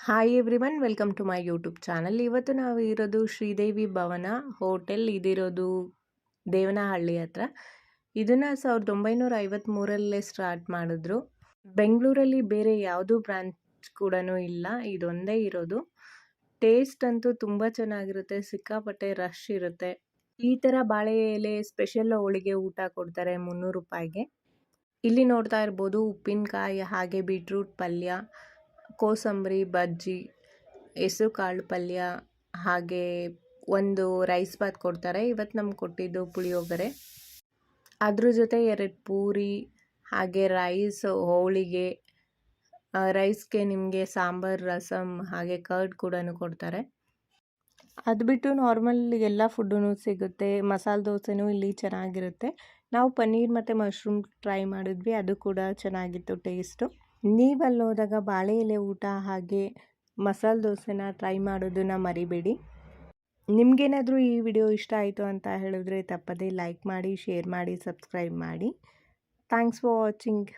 Hi everyone welcome to my YouTube channel. ಇವತ್ತು ನಾವು ಇರೋದು ಶ್ರೀದೇವಿ ಭವನ ಹೋಟೆಲ್. ಇದಿರೋದು ದೇವನಹಳ್ಳಿ ಹತ್ರ. ಇದನ್ನು 1953 ಸ್ಟಾರ್ಟ್ ಮಾಡಿದ್ರು. ಬೆಂಗಳೂರಲ್ಲಿ ಬೇರೆ ಯಾವುದೂ ಬ್ರಾಂಚ್ ಕೂಡ ಇಲ್ಲ, ಇದೊಂದೇ ಇರೋದು. ಟೇಸ್ಟ್ ಅಂತೂ ತುಂಬ ಚೆನ್ನಾಗಿರುತ್ತೆ, ಸಿಕ್ಕಾಪಟ್ಟೆ ರಶ್ ಇರುತ್ತೆ. ಈ ಥರ ಬಾಳೆ ಎಲೆ ಸ್ಪೆಷಲ್ ಹೋಳಿಗೆ ಊಟ ಕೊಡ್ತಾರೆ 300 ರೂಪಾಯಿಗೆ. ಇಲ್ಲಿ ನೋಡ್ತಾ ಇರ್ಬೋದು ಉಪ್ಪಿನಕಾಯಿ, ಹಾಗೆ ಬೀಟ್ರೂಟ್ ಪಲ್ಯ, ಕೋಸಂಬರಿ, ಬಜ್ಜಿ, ಹೆಸರು ಕಾಳು ಪಲ್ಯ, ಹಾಗೆ ಒಂದು ರೈಸ್ ಬಾತ್ ಕೊಡ್ತಾರೆ. ಇವತ್ತು ನಮ್ಗೆ ಕೊಟ್ಟಿದ್ದು ಪುಳಿಯೋಗರೆ. ಅದ್ರ ಜೊತೆ 2 ಪೂರಿ, ಹಾಗೆ ರೈಸ್, ಹೋಳಿಗೆ, ರೈಸ್ಗೆ ನಿಮಗೆ ಸಾಂಬಾರು, ರಸಮ್, ಹಾಗೆ ಕರ್ಡ್ ಕೂಡ ಕೊಡ್ತಾರೆ. ಅದು ಬಿಟ್ಟು ನಾರ್ಮಲ್ ಎಲ್ಲ ಫುಡ್ಡೂ ಸಿಗುತ್ತೆ. ಮಸಾಲೆ ದೋಸೆನೂ ಇಲ್ಲಿ ಚೆನ್ನಾಗಿರುತ್ತೆ. ನಾವು ಪನ್ನೀರ್ ಮತ್ತು ಮಶ್ರೂಮ್ ಟ್ರೈ ಮಾಡಿದ್ವಿ, ಅದು ಕೂಡ ಚೆನ್ನಾಗಿತ್ತು ಟೇಸ್ಟು. ನೀವು ಅಲ್ಲಿ ಹೋದಾಗ ಬಾಳೆ ಎಲೆ ಊಟ ಹಾಗೆ ಮಸಾಲೆ ದೋಸೆನ ಟ್ರೈ ಮಾಡೋದನ್ನು ಮರಿಬೇಡಿ. ನಿಮಗೇನಾದರೂ ಈ ವಿಡಿಯೋ ಇಷ್ಟ ಆಯಿತು ಅಂತ ಹೇಳಿದ್ರೆ ತಪ್ಪದೇ ಲೈಕ್ ಮಾಡಿ, ಶೇರ್ ಮಾಡಿ, ಸಬ್ಸ್ಕ್ರೈಬ್ ಮಾಡಿ. Thanks for watching.